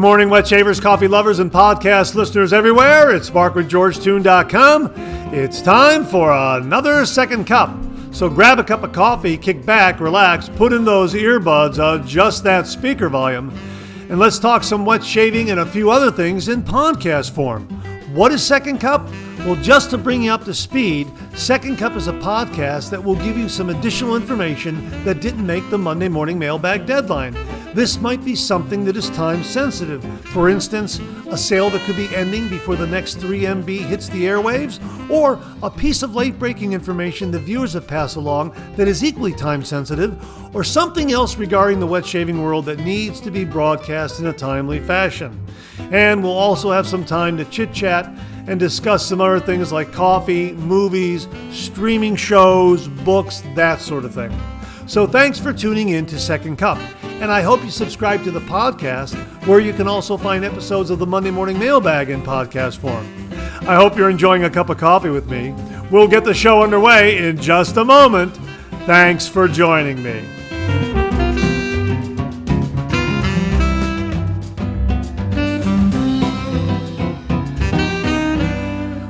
Good morning, wet shavers, coffee lovers, and podcast listeners everywhere. It's SparkWithGeorgeTune.com. It's time for another second cup. So grab a cup of coffee, kick back, relax, put in those earbuds, adjust that speaker volume, and let's talk some wet shaving and a few other things in podcast form. What is Second Cup? Well, just to bring you up to speed, Second Cup is a podcast that will give you some additional information that didn't make the Monday morning mailbag deadline. This might be something that is time sensitive. For instance, a sale that could be ending before the next 3 MB hits the airwaves, or a piece of late breaking information the viewers have passed along that is equally time sensitive, or something else regarding the wet shaving world that needs to be broadcast in a timely fashion. And we'll also have some time to chit chat and discuss some other things like coffee, movies, streaming shows, books, that sort of thing. So thanks for tuning in to Second Cup, and I hope you subscribe to the podcast, where you can also find episodes of the Monday Morning Mailbag in podcast form. I hope you're enjoying a cup of coffee with me. We'll get the show underway in just a moment. Thanks for joining me.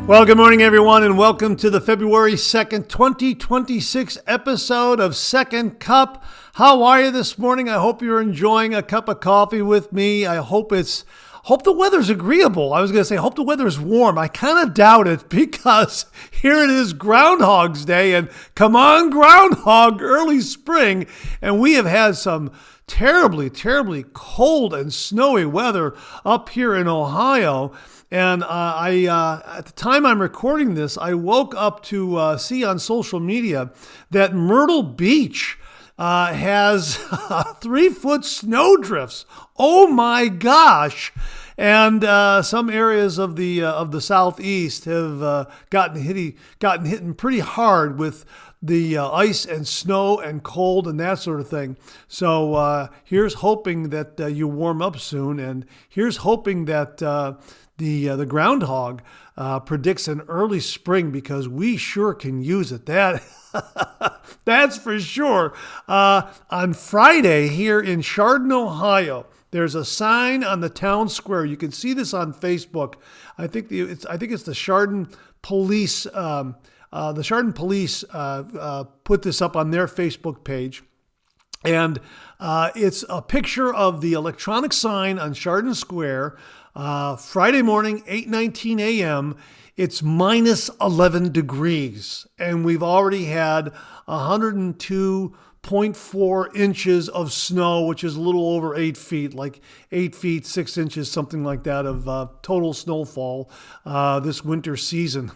Well, good morning, everyone, and welcome to the February 2nd, 2026 episode of Second Cup. How are you this morning? I hope you're enjoying a cup of coffee with me. I hope the weather's agreeable. I was going to say, hope the weather's warm. I kind of doubt it, because here it is, Groundhog's Day, and come on, Groundhog, early spring, and we have had some terribly, terribly cold and snowy weather up here in Ohio. And at the time I'm recording this, I woke up to see on social media that Myrtle Beach has 3-foot snow drifts. Oh my gosh! And some areas of the southeast have gotten hit pretty hard with the ice and snow and cold and that sort of thing. So here's hoping that you warm up soon, and here's hoping that the Groundhog predicts an early spring, because we sure can use it. That's for sure. On Friday here in Chardon, Ohio, there's a sign on the town square. You can see this on Facebook. I think it's the Chardon Police. The Chardon Police put this up on their Facebook page. And it's a picture of the electronic sign on Chardon Square. Friday morning, 8:19 a.m., it's minus 11 degrees, and we've already had 102.4 inches of snow, which is a little over 8 feet, like 8 feet, 6 inches, something like that, of total snowfall this winter season.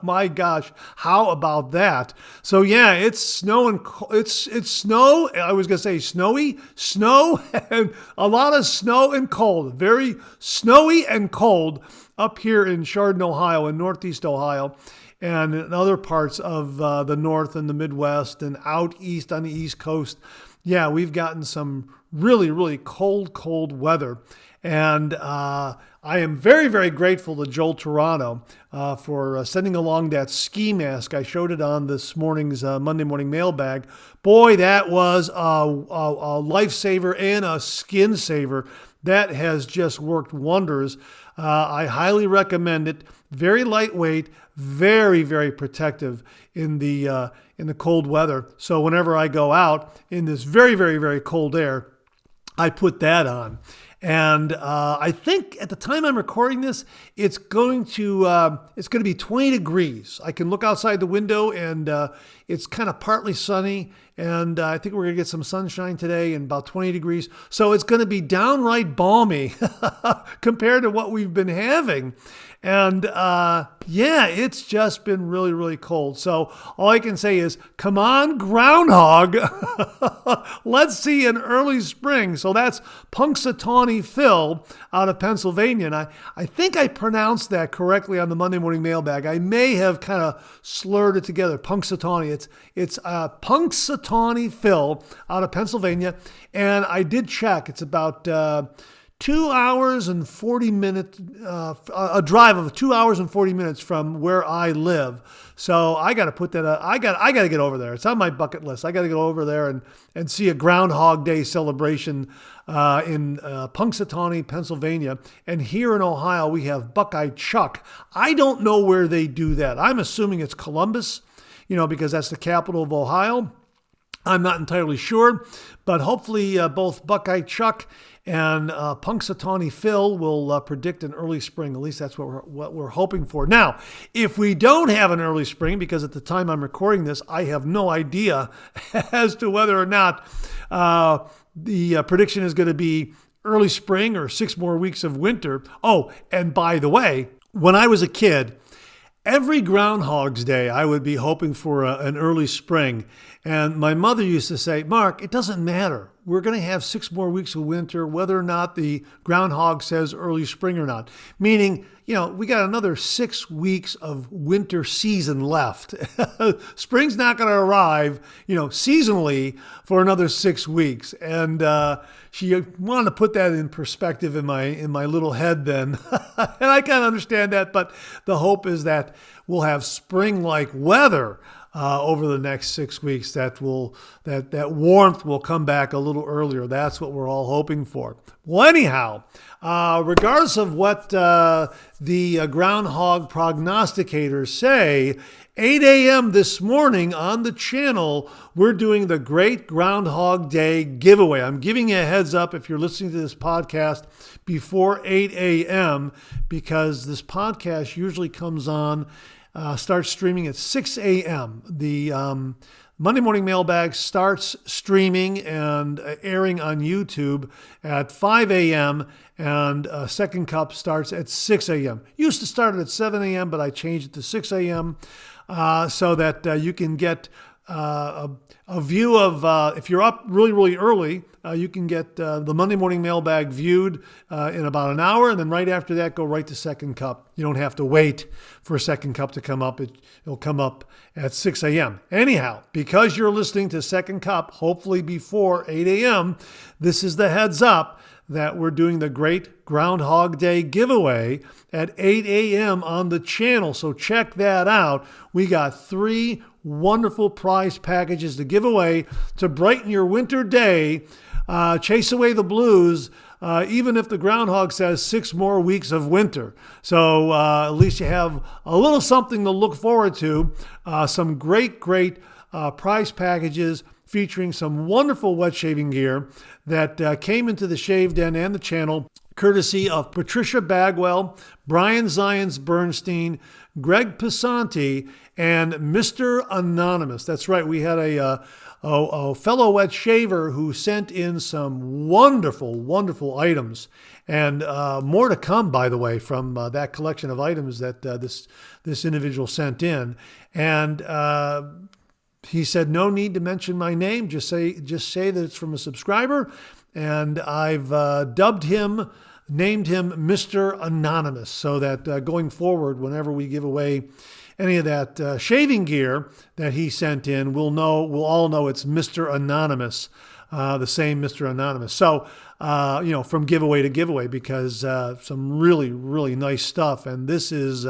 My gosh, how about that? So yeah, it's snow and it's snow. I was gonna say snowy, snow, and a lot of snow and cold. Very snowy and cold up here in Chardon, Ohio, in Northeast Ohio, and in other parts of the North and the Midwest and out east on the East Coast. Yeah, we've gotten some really, really cold weather. And I am very, very grateful to Joel Toronto for sending along that ski mask. I showed it on this morning's Monday morning mailbag. Boy, that was a lifesaver and a skin saver. That has just worked wonders. I highly recommend it. Very lightweight, very, very protective in the cold weather. So whenever I go out in this very, very, very cold air, I put that on. And I think at the time I'm recording this, it's going to be 20 degrees. I can look outside the window, and it's kind of partly sunny. And I think we're going to get some sunshine today, and about 20 degrees. So it's going to be downright balmy compared to what we've been having. And yeah, it's just been really, really cold. So all I can say is, come on, Groundhog. Let's see an early spring. So that's Punxsutawney Phil out of Pennsylvania. And I think I pronounced that correctly on the Monday morning mailbag. I may have kind of slurred it together. Punxsutawney. It's Punxsutawney Phil out of Pennsylvania. And I did check. It's about 2 hours and 40 minutes, a drive of 2 hours and 40 minutes from where I live. So I got to put that, I got to get over there. It's on my bucket list. I got to get over there and see a Groundhog Day celebration in Punxsutawney, Pennsylvania. And here in Ohio, we have Buckeye Chuck. I don't know where they do that. I'm assuming it's Columbus, because that's the capital of Ohio. I'm not entirely sure, but hopefully both Buckeye Chuck and Punxsutawney Phil will predict an early spring. At least that's what we're hoping for. Now, if we don't have an early spring, because at the time I'm recording this, I have no idea as to whether or not the prediction is going to be early spring or 6 more weeks of winter. Oh, and by the way, when I was a kid, every Groundhog's Day, I would be hoping for an early spring. And my mother used to say, Mark, it doesn't matter. We're going to have 6 more weeks of winter, whether or not the groundhog says early spring or not. Meaning, we got another 6 weeks of winter season left. Spring's not going to arrive, seasonally for another 6 weeks. And she wanted to put that in perspective in my little head then. And I kind of understand that, but the hope is that we'll have spring-like weather over the next 6 weeks. That warmth will come back a little earlier. That's what we're all hoping for. Well, anyhow, regardless of what the groundhog prognosticators say, 8 a.m. this morning on the channel, we're doing the Great Groundhog Day giveaway. I'm giving you a heads up if you're listening to this podcast before 8 a.m. because this podcast usually comes on, starts streaming at 6 a.m. The Monday Morning Mailbag starts streaming and airing on YouTube at 5 a.m. and Second Cup starts at 6 a.m. Used to start at 7 a.m., but I changed it to 6 a.m. So that you can get a view of, if you're up really, really early, you can get the Monday Morning Mailbag viewed in about an hour, and then right after that, go right to Second Cup. You don't have to wait for Second Cup to come up. It'll come up at 6 a.m. Anyhow, because you're listening to Second Cup, hopefully before 8 a.m., this is the heads up that we're doing the Great Groundhog Day giveaway at 8 a.m. on the channel. So check that out. We got 3 wonderful prize packages to give away to brighten your winter day, chase away the blues, even if the groundhog says 6 more weeks of winter. So at least you have a little something to look forward to. Some great prize packages featuring some wonderful wet shaving gear that came into the Shave Den and the channel, courtesy of Patricia Bagwell, Brian Zions Bernstein, Greg Pisanti, and Mr. Anonymous. That's right, we had a fellow wet shaver who sent in some wonderful items, and more to come, by the way, from that collection of items that this individual sent in. And he said, no need to mention my name. Just say that it's from a subscriber. And I've named him Mr. Anonymous, so that going forward, whenever we give away any of that shaving gear that he sent in, we'll all know it's Mr. Anonymous, the same Mr. Anonymous. So, from giveaway to giveaway, because some really nice stuff. And this is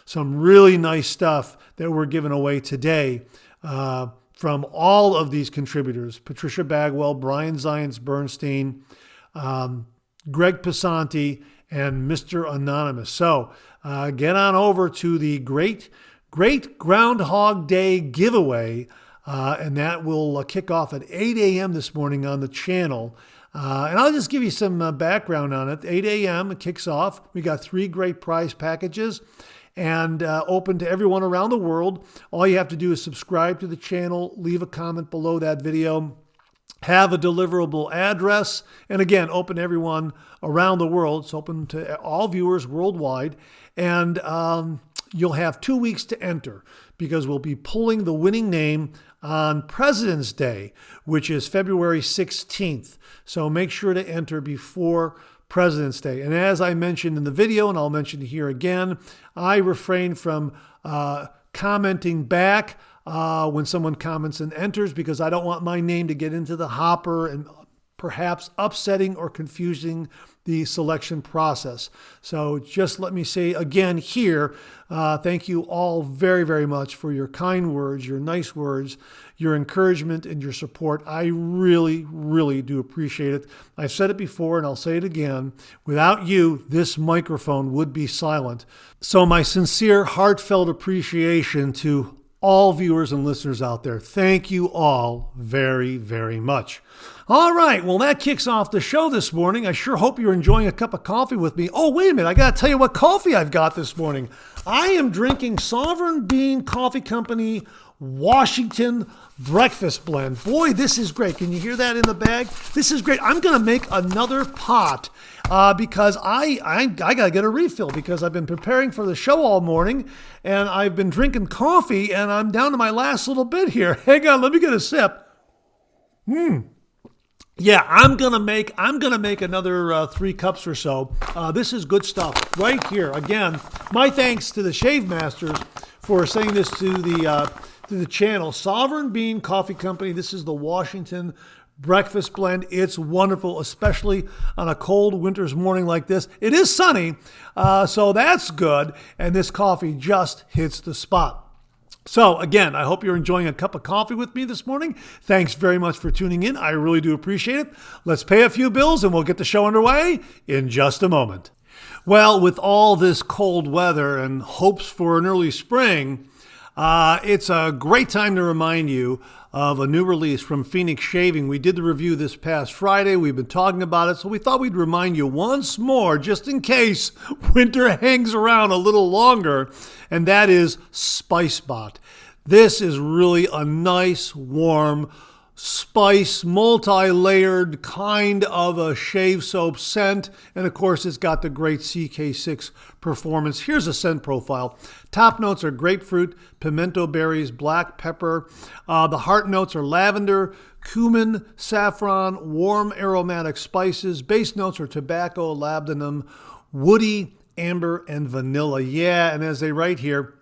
some really nice stuff that we're giving away today. From all of these contributors, Patricia Bagwell, Brian Zions Bernstein, Greg Pisanti, and Mr. Anonymous. So get on over to the Great Groundhog Day giveaway, and that will kick off at 8 a.m. this morning on the channel. And I'll just give you some background on it. 8 a.m. it kicks off. We got 3 great prize packages, and open to everyone around the world. All you have to do is subscribe to the channel, leave a comment below that video, have a deliverable address, and again, open to everyone around the world. It's open to all viewers worldwide, and you'll have 2 weeks to enter, because we'll be pulling the winning name on President's Day, which is February 16th. So make sure to enter before President's Day. And as I mentioned in the video, and I'll mention here again, I refrain from commenting back when someone comments and enters, because I don't want my name to get into the hopper and perhaps upsetting or confusing the selection process. So just let me say again here, thank you all very, very much for your kind words, your nice words, your encouragement, and your support. I really, really do appreciate it. I've said it before and I'll say it again. Without you, this microphone would be silent. So my sincere, heartfelt appreciation to all viewers and listeners out there. Thank you all very, very much. All right, well, that kicks off the show this morning. I sure hope you're enjoying a cup of coffee with me. Oh, wait a minute. I got to tell you what coffee I've got this morning. I am drinking Sovereign Bean Coffee Company Washington Breakfast Blend. Boy, this is great. Can you hear that in the bag? This is great. I'm going to make another pot because I got to get a refill because I've been preparing for the show all morning and I've been drinking coffee and I'm down to my last little bit here. Hang on, let me get a sip. Yeah, I'm gonna make another 3 cups or so. This is good stuff right here. Again, my thanks to the Shave Masters for sending this to the channel. Sovereign Bean Coffee Company. This is the Washington Breakfast Blend. It's wonderful, especially on a cold winter's morning like this. It is sunny, so that's good. And this coffee just hits the spot. So again, I hope you're enjoying a cup of coffee with me this morning. Thanks very much for tuning in. I really do appreciate it. Let's pay a few bills and we'll get the show underway in just a moment. Well, with all this cold weather and hopes for an early spring, it's a great time to remind you of a new release from Phoenix Shaving. We did the review this past Friday. We've been talking about it, so we thought we'd remind you once more, just in case winter hangs around a little longer, and that is Spice Bot. This is really a nice, warm, spice, multi-layered kind of a shave soap scent. And of course, it's got the great CK6 performance. Here's a scent profile. Top notes are grapefruit, pimento berries, black pepper. The heart notes are lavender, cumin, saffron, warm aromatic spices. Base notes are tobacco, labdanum, woody, amber, and vanilla. Yeah, and as they write here,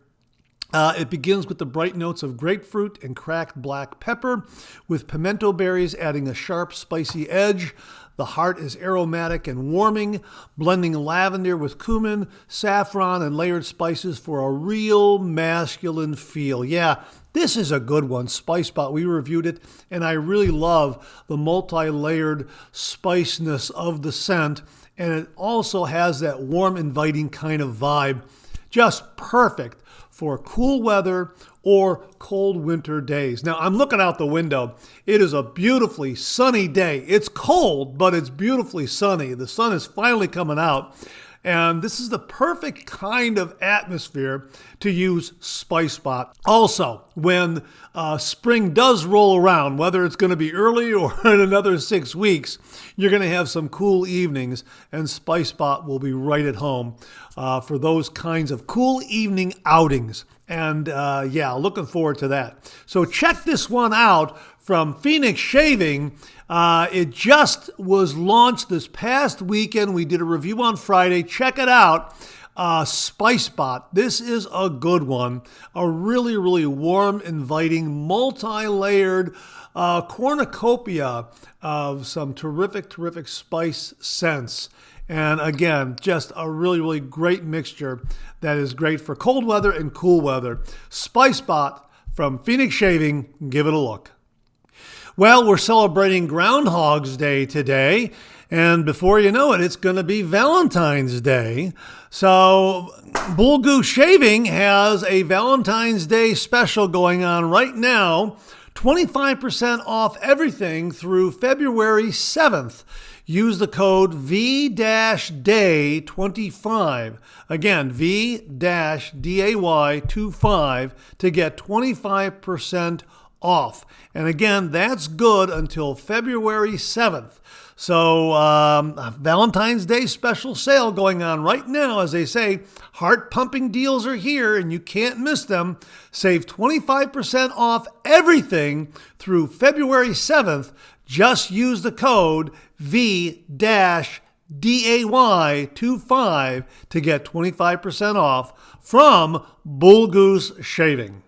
it begins with the bright notes of grapefruit and cracked black pepper, with pimento berries adding a sharp, spicy edge. The heart is aromatic and warming, blending lavender with cumin, saffron, and layered spices for a real masculine feel. Yeah, this is a good one, Spice Bot. We reviewed it, and I really love the multi-layered spiciness of the scent, and it also has that warm, inviting kind of vibe. Just perfect for cool weather or cold winter days. Now, I'm looking out the window. It is a beautifully sunny day. It's cold, but it's beautifully sunny. The sun is finally coming out. And this is the perfect kind of atmosphere to use Spice Bot. Also, when spring does roll around, whether it's going to be early or in another 6 weeks, you're going to have some cool evenings, and Spice Bot will be right at home for those kinds of cool evening outings. And yeah, looking forward to that. So check this one out from Phoenix Shaving. It just was launched this past weekend. We did a review on Friday. Check it out. Spice Bot. This is a good one. A really, really warm, inviting, multi-layered cornucopia of some terrific, terrific spice scents. And again, just a really, really great mixture that is great for cold weather and cool weather. Spice Bot from Phoenix Shaving. Give it a look. Well, we're celebrating Groundhog's Day today, and before you know it, it's going to be Valentine's Day. So Bull Goose Shaving has a Valentine's Day special going on right now. 25% off everything through February 7th. Use the code V-DAY25. Again, V-DAY25 to get 25% off. And again, that's good until February 7th. So Valentine's Day special sale going on right now. As they say, heart-pumping deals are here and you can't miss them. Save 25% off everything through February 7th. Just use the code V-DAY25 to get 25% off from Bull Goose Shaving.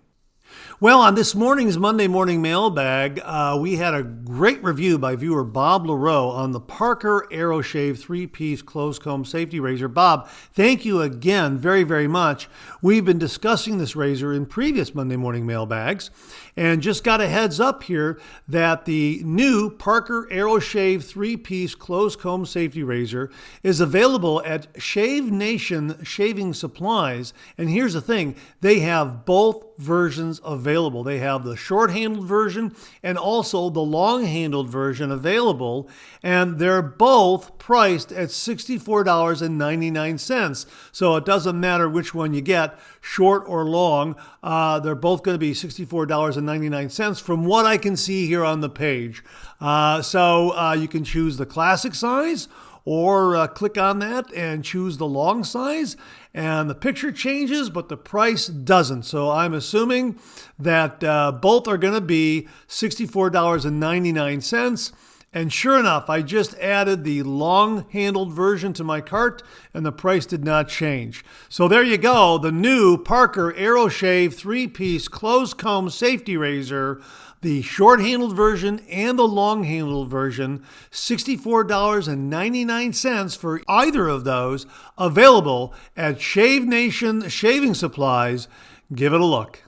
Well, on this morning's Monday Morning Mailbag, we had a great review by viewer Bob LaRoe on the Parker AeroShave 3-piece closed comb safety razor. Bob, thank you again very, very much. We've been discussing this razor in previous Monday Morning Mailbags, and just got a heads up here that the new Parker AeroShave 3-piece closed comb safety razor is available at Shave Nation Shaving Supplies. And here's the thing, they have both versions available. They have the short-handled version and also the long-handled version available, and they're both priced at $64.99. So it doesn't matter which one you get, short or long. They're both going to be $64.99 from what I can see here on the page. So you can choose the classic size, or click on that and choose the long size, and the picture changes, but the price doesn't. So I'm assuming that both are going to be $64.99. And sure enough, I just added the long-handled version to my cart, and the price did not change. So there you go, the new Parker AeroShave 3-piece closed comb safety razor, the short-handled version and the long-handled version, $64.99 for either of those, available at Shave Nation Shaving Supplies. Give it a look.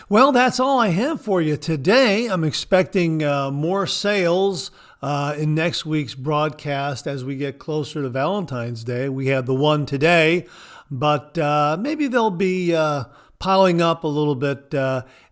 Well, that's all I have for you today. I'm expecting more sales in next week's broadcast as we get closer to Valentine's Day. We had the one today, but maybe they'll be piling up a little bit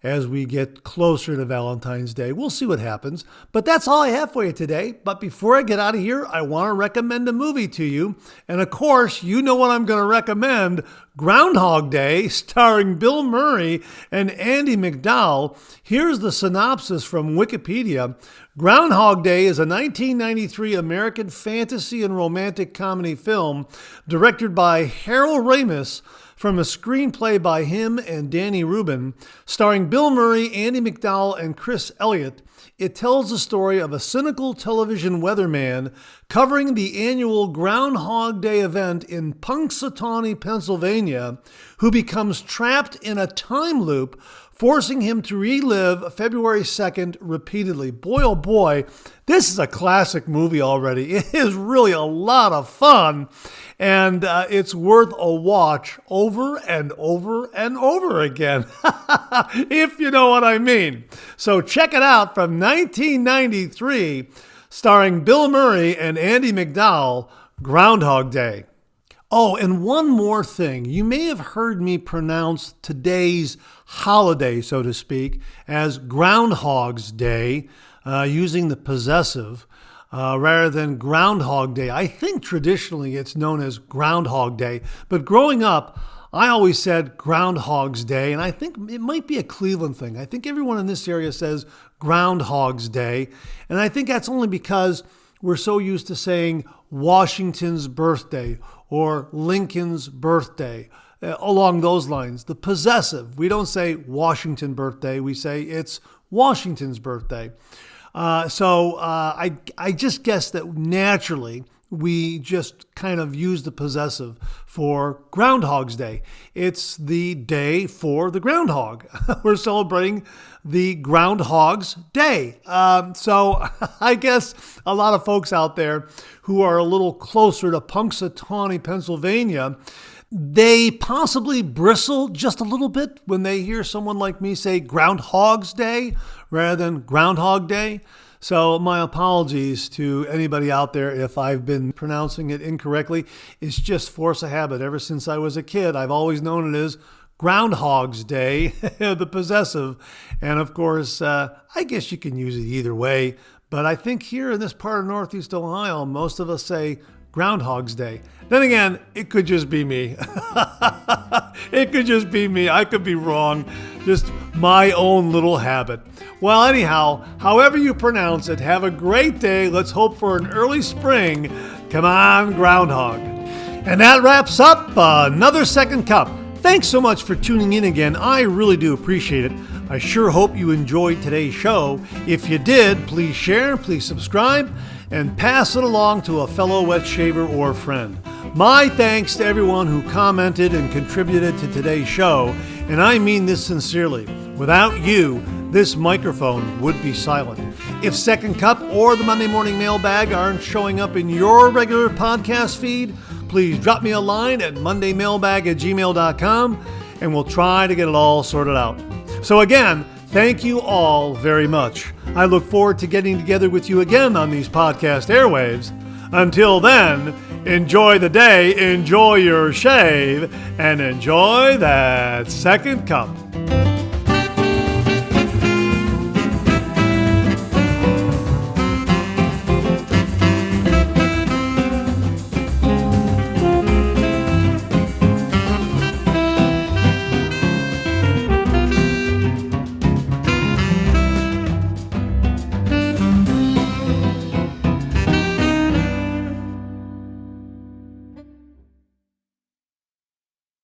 as we get closer to Valentine's Day. We'll see what happens. But that's all I have for you today. But before I get out of here, I want to recommend a movie to you. And of course, you know what I'm going to recommend. Groundhog Day, starring Bill Murray and Andie MacDowell. Here's the synopsis from Wikipedia. Groundhog Day is a 1993 American fantasy and romantic comedy film directed by Harold Ramis, from a screenplay by him and Danny Rubin, starring Bill Murray, Andie MacDowell, and Chris Elliott. It tells the story of a cynical television weatherman covering the annual Groundhog Day event in Punxsutawney, Pennsylvania, who becomes trapped in a time loop, forcing him to relive February 2nd repeatedly. Boy, oh boy, this is a classic movie already. It is really a lot of fun, and it's worth a watch over and over and over again, if you know what I mean. So check it out, from 1993, starring Bill Murray and Andie MacDowell, Groundhog Day. Oh, and one more thing. You may have heard me pronounce today's holiday, so to speak, as Groundhog's Day, using the possessive rather than Groundhog Day. I think traditionally it's known as Groundhog Day, but growing up, I always said Groundhog's Day, and I think it might be a Cleveland thing. I think everyone in this area says Groundhog's Day, and I think that's only because we're so used to saying Washington's birthday or Lincoln's birthday, along those lines. The possessive, we don't say Washington birthday, we say it's Washington's birthday. So I just guess that naturally we just kind of use the possessive for Groundhog's Day. It's the day for the groundhog. We're celebrating the Groundhog's Day. So I guess a lot of folks out there who are a little closer to Punxsutawney, Pennsylvania, they possibly bristle just a little bit when they hear someone like me say Groundhog's Day rather than Groundhog Day. So my apologies to anybody out there if I've been pronouncing it incorrectly. It's just force of habit. Ever since I was a kid, I've always known it as Groundhog's Day, the possessive. And of course, I guess you can use it either way. But I think here in this part of Northeast Ohio, most of us say Groundhog's Day. Then again, it could just be me. It could just be me. I could be wrong. Just my own little habit. Well, anyhow, however you pronounce it, have a great day. Let's hope for an early spring. Come on, Groundhog. And that wraps up another Second Cup. Thanks so much for tuning in again. I really do appreciate it. I sure hope you enjoyed today's show. If you did, please share, please subscribe, and pass it along to a fellow wet shaver or friend. My thanks to everyone who commented and contributed to today's show, and I mean this sincerely. Without you, this microphone would be silent. If Second Cup or the Monday Morning Mailbag aren't showing up in your regular podcast feed, please drop me a line at mondaymailbag@gmail.com and we'll try to get it all sorted out. So again, thank you all very much. I look forward to getting together with you again on these podcast airwaves. Until then, enjoy the day, enjoy your shave, and enjoy that second cup.